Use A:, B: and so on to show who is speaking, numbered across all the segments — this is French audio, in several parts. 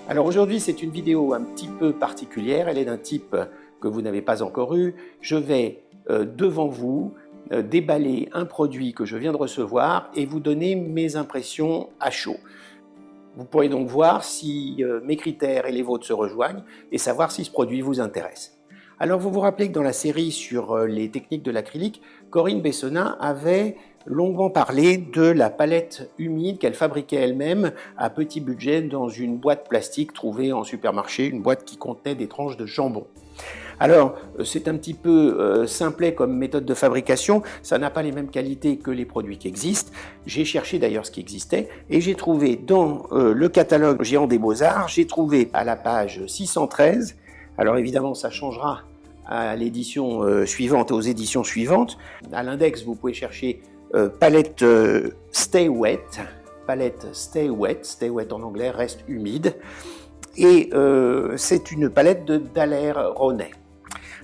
A: Alors aujourd'hui, c'est une vidéo un petit peu particulière, elle est d'un type que vous n'avez pas encore eu. Je vais devant vous déballer un produit que je viens de recevoir et vous donner mes impressions à chaud. Vous pourrez donc voir si mes critères et les vôtres se rejoignent et savoir si ce produit vous intéresse. Alors vous vous rappelez que dans la série sur les techniques de l'acrylique, Corinne Bessonnat avait longuement parlé de la palette humide qu'elle fabriquait elle-même à petit budget dans une boîte plastique trouvée en supermarché, une boîte qui contenait des tranches de jambon. Alors, c'est un petit peu simplet comme méthode de fabrication, ça n'a pas les mêmes qualités que les produits qui existent. J'ai cherché d'ailleurs ce qui existait et j'ai trouvé dans le catalogue Géant des Beaux-Arts, j'ai trouvé à la page 613, alors évidemment ça changera à l'édition suivante et aux éditions suivantes. À l'index, vous pouvez chercher palette Stay Wet, Stay Wet en anglais, reste humide. Et c'est une palette de Daler Rowney.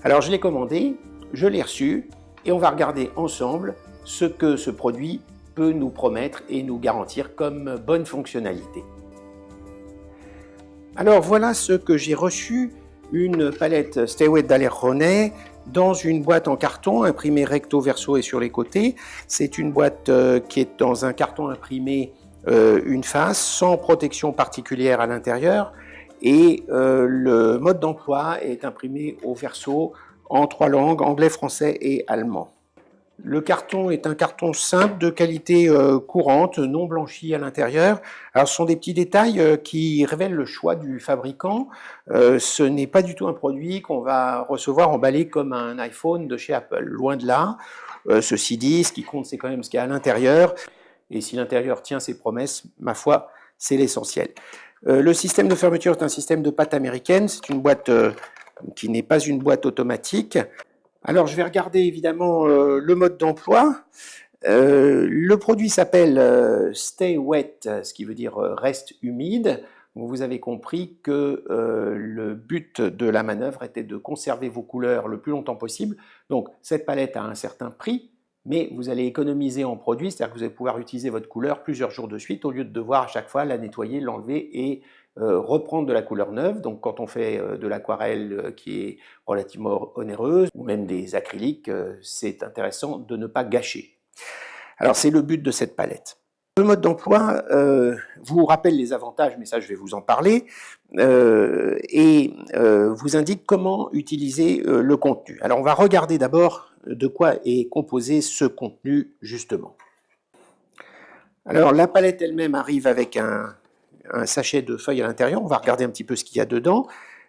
A: Alors je l'ai commandée, je l'ai reçue et on va regarder ensemble ce que ce produit peut nous promettre et nous garantir comme bonne fonctionnalité. Alors voilà ce que j'ai reçu, une palette Stay Wet Daler Rowney dans une boîte en carton imprimée recto verso et sur les côtés. C'est une boîte qui est dans un carton imprimé une face sans protection particulière à l'intérieur. Et le mode d'emploi est imprimé au verso en 3 langues, anglais, français et allemand. Le carton est un carton simple de qualité courante, non blanchi à l'intérieur. Alors ce sont des petits détails qui révèlent le choix du fabricant. Ce n'est pas du tout un produit qu'on va recevoir emballé comme un iPhone de chez Apple, loin de là. Ceci dit, ce qui compte c'est quand même ce qu'il y a à l'intérieur. Et si l'intérieur tient ses promesses, ma foi, c'est l'essentiel. Le système de fermeture est un système de pâte américaine, c'est une boîte qui n'est pas une boîte automatique. Alors je vais regarder évidemment le mode d'emploi. Le produit s'appelle Stay Wet, ce qui veut dire reste humide. Donc, vous avez compris que le but de la manœuvre était de conserver vos couleurs le plus longtemps possible. Donc cette palette a un certain prix, mais vous allez économiser en produit, c'est-à-dire que vous allez pouvoir utiliser votre couleur plusieurs jours de suite au lieu de devoir à chaque fois la nettoyer, l'enlever et reprendre de la couleur neuve. Donc quand on fait de l'aquarelle qui est relativement onéreuse, ou même des acryliques, c'est intéressant de ne pas gâcher. Alors c'est le but de cette palette. Le mode d'emploi vous rappelle les avantages, mais ça je vais vous en parler, et vous indique comment utiliser le contenu. Alors on va regarder d'abord de quoi est composé ce contenu justement. Alors la palette elle-même arrive avec un sachet de feuilles à l'intérieur, on va regarder un petit peu ce qu'il y a dedans.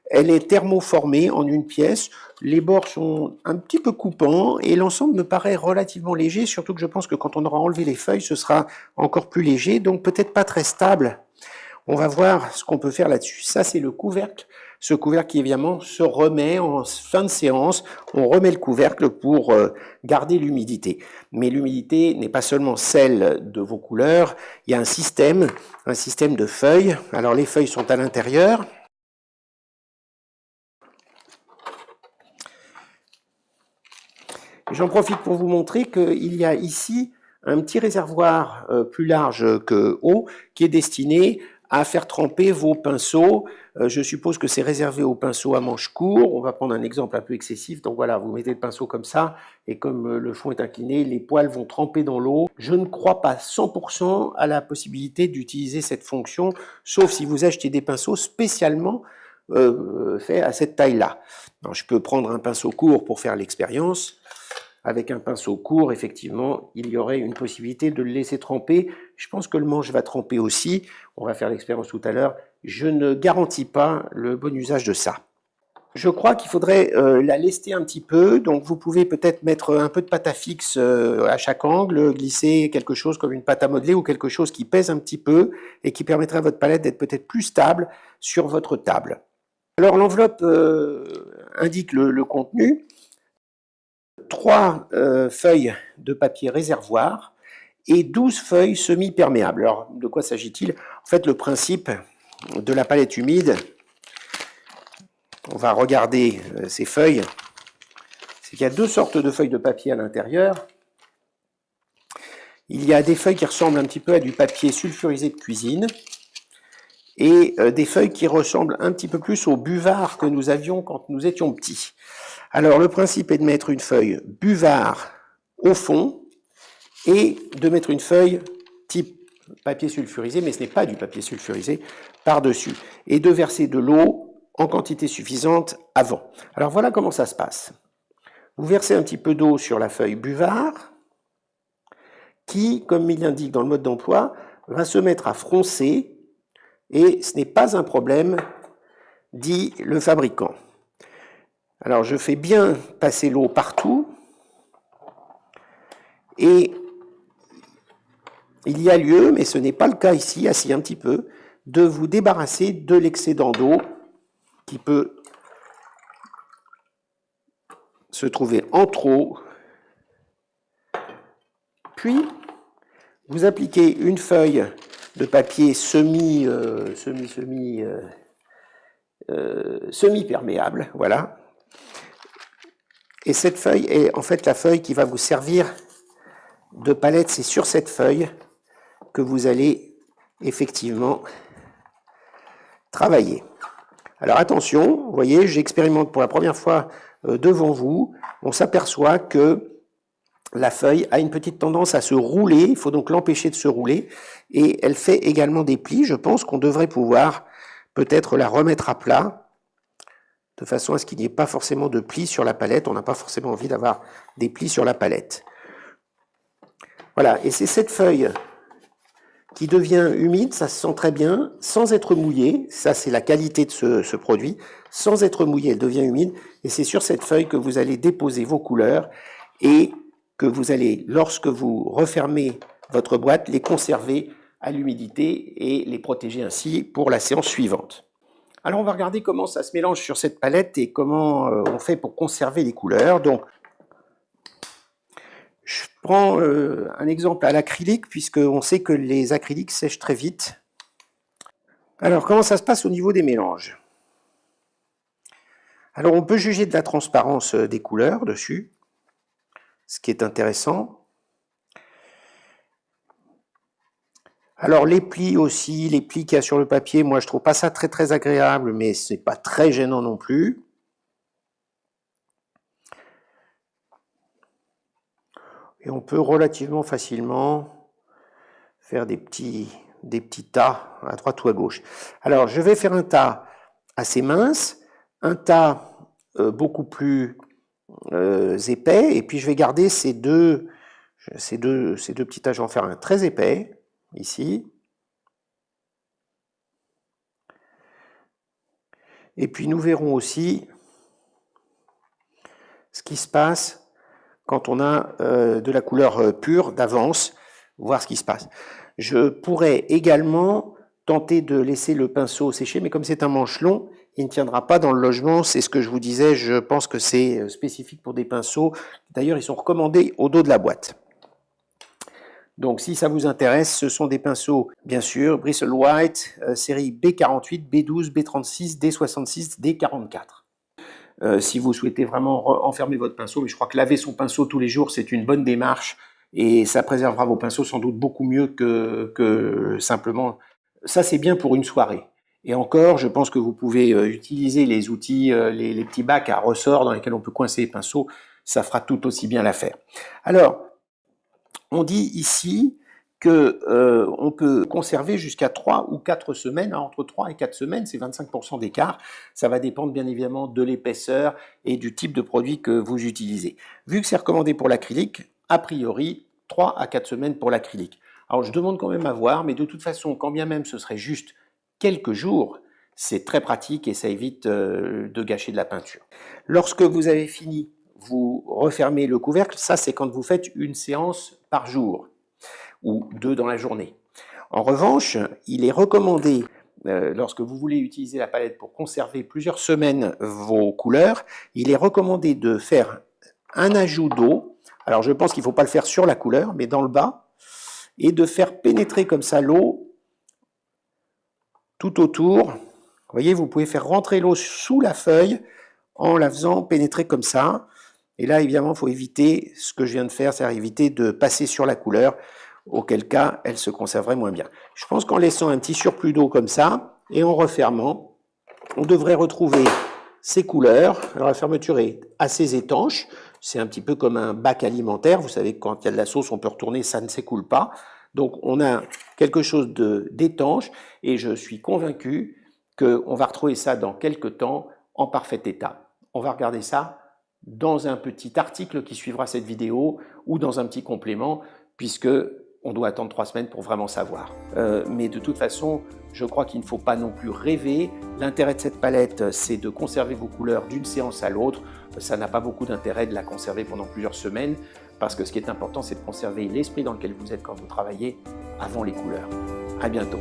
A: Elle est thermoformée en une pièce, les bords sont un petit peu coupants et l'ensemble me paraît relativement léger, surtout que je pense que quand on aura enlevé les feuilles, ce sera encore plus léger, donc peut-être pas très stable. On va voir ce qu'on peut faire là-dessus. Ça, c'est le couvercle. Ce couvercle qui, évidemment, se remet en fin de séance. On remet le couvercle pour garder l'humidité. Mais l'humidité n'est pas seulement celle de vos couleurs. Il y a un système de feuilles. Alors, les feuilles sont à l'intérieur. J'en profite pour vous montrer qu'il y a ici un petit réservoir plus large que haut qui est destiné à faire tremper vos pinceaux. Je suppose que c'est réservé aux pinceaux à manche court. On va prendre un exemple un peu excessif. Donc voilà, vous mettez le pinceau comme ça, et comme le fond est incliné, les poils vont tremper dans l'eau. Je ne crois pas 100% à la possibilité d'utiliser cette fonction, sauf si vous achetez des pinceaux spécialement faits à cette taille-là. Je peux prendre un pinceau court pour faire l'expérience. Avec un pinceau court, effectivement, il y aurait une possibilité de le laisser tremper. Je pense que le manche va tremper aussi. On va faire l'expérience tout à l'heure. Je ne garantis pas le bon usage de ça. Je crois qu'il faudrait la lester un petit peu. Donc vous pouvez peut-être mettre un peu de pâte à fixe à chaque angle, glisser quelque chose comme une pâte à modeler ou quelque chose qui pèse un petit peu et qui permettrait à votre palette d'être peut-être plus stable sur votre table. Alors l'enveloppe indique le contenu. 3 feuilles de papier réservoir et 12 feuilles semi-perméables. Alors, de quoi s'agit-il? En fait, le principe de la palette humide, on va regarder ces feuilles, c'est qu'il y a 2 sortes de feuilles de papier à l'intérieur. Il y a des feuilles qui ressemblent un petit peu à du papier sulfurisé de cuisine, et des feuilles qui ressemblent un petit peu plus au buvard que nous avions quand nous étions petits. Alors le principe est de mettre une feuille buvard au fond et de mettre une feuille type papier sulfurisé, mais ce n'est pas du papier sulfurisé, par-dessus, et de verser de l'eau en quantité suffisante avant. Alors voilà comment ça se passe. Vous versez un petit peu d'eau sur la feuille buvard, qui, comme il l'indique dans le mode d'emploi, va se mettre à froncer, et ce n'est pas un problème, dit le fabricant. Alors je fais bien passer l'eau partout, et il y a lieu, mais ce n'est pas le cas ici, assis un petit peu, de vous débarrasser de l'excédent d'eau qui peut se trouver en trop. Puis, vous appliquez une feuille de papier semi-perméable, voilà. Et cette feuille est en fait la feuille qui va vous servir de palette. C'est sur cette feuille que vous allez effectivement travailler. Alors attention, vous voyez, j'expérimente pour la première fois devant vous. On s'aperçoit que la feuille a une petite tendance à se rouler, il faut donc l'empêcher de se rouler, et elle fait également des plis. Je pense qu'on devrait pouvoir peut-être la remettre à plat, de façon à ce qu'il n'y ait pas forcément de plis sur la palette. On n'a pas forcément envie d'avoir des plis sur la palette. Voilà, et c'est cette feuille qui devient humide, ça se sent très bien, sans être mouillée. Ça, c'est la qualité de ce produit. Sans être mouillée, elle devient humide, et c'est sur cette feuille que vous allez déposer vos couleurs, et que vous allez, lorsque vous refermez votre boîte, les conserver à l'humidité et les protéger ainsi pour la séance suivante. Alors on va regarder comment ça se mélange sur cette palette et comment on fait pour conserver les couleurs. Donc, je prends un exemple à l'acrylique, puisqu'on sait que les acryliques sèchent très vite. Alors, comment ça se passe au niveau des mélanges? Alors, on peut juger de la transparence des couleurs dessus, ce qui est intéressant. Alors, les plis aussi, les plis qu'il y a sur le papier, moi je trouve pas ça très très agréable, mais c'est pas très gênant non plus. Et on peut relativement facilement faire des petits tas à droite ou à gauche. Alors, je vais faire un tas assez mince, un tas beaucoup plus épais, et puis je vais garder ces deux petits tas. Je vais en faire un très épais, ici. Et puis nous verrons aussi ce qui se passe quand on a de la couleur pure d'avance, voir ce qui se passe. Je pourrais également tenter de laisser le pinceau sécher, mais comme c'est un manche long, il ne tiendra pas dans le logement. C'est ce que je vous disais, je pense que c'est spécifique pour des pinceaux. D'ailleurs, ils sont recommandés au dos de la boîte. Donc, si ça vous intéresse, ce sont des pinceaux, bien sûr, Bristle White, série B48, B12, B36, D66, D44. Si vous souhaitez vraiment enfermer votre pinceau, mais je crois que laver son pinceau tous les jours, c'est une bonne démarche, et ça préservera vos pinceaux sans doute beaucoup mieux que simplement... Ça, c'est bien pour une soirée. Et encore, je pense que vous pouvez utiliser les outils, les petits bacs à ressort dans lesquels on peut coincer les pinceaux. Ça fera tout aussi bien l'affaire. Alors, on dit ici qu'on peut conserver jusqu'à 3 ou 4 semaines. Entre 3 et 4 semaines, c'est 25% d'écart. Ça va dépendre bien évidemment de l'épaisseur et du type de produit que vous utilisez. Vu que c'est recommandé pour l'acrylique, a priori, 3 à 4 semaines pour l'acrylique. Alors je demande quand même à voir, mais de toute façon, quand bien même ce serait juste quelques jours, c'est très pratique et ça évite de gâcher de la peinture. Lorsque vous avez fini, vous refermez le couvercle. Ça, c'est quand vous faites une séance par jour ou 2 dans la journée. En revanche, il est recommandé, lorsque vous voulez utiliser la palette pour conserver plusieurs semaines vos couleurs, il est recommandé de faire un ajout d'eau. Alors je pense qu'il ne faut pas le faire sur la couleur, mais dans le bas, et de faire pénétrer comme ça l'eau tout autour. Vous voyez, vous pouvez faire rentrer l'eau sous la feuille en la faisant pénétrer comme ça. Et là, évidemment, il faut éviter ce que je viens de faire, c'est-à-dire éviter de passer sur la couleur, auquel cas, elle se conserverait moins bien. Je pense qu'en laissant un petit surplus d'eau comme ça, Et en refermant, on devrait retrouver ces couleurs. Alors la fermeture est assez étanche, c'est un petit peu comme un bac alimentaire. Vous savez que quand il y a de la sauce, on peut retourner, ça ne s'écoule pas. Donc on a quelque chose d'étanche et je suis convaincu qu'on va retrouver ça dans quelques temps en parfait état. On va regarder ça dans un petit article qui suivra cette vidéo ou dans un petit complément, puisque on doit attendre 3 semaines pour vraiment savoir. Mais de toute façon, je crois qu'il ne faut pas non plus rêver. L'intérêt de cette palette, c'est de conserver vos couleurs d'une séance à l'autre. Ça n'a pas beaucoup d'intérêt de la conserver pendant plusieurs semaines, parce que ce qui est important, c'est de conserver l'esprit dans lequel vous êtes quand vous travaillez avant les couleurs. À bientôt.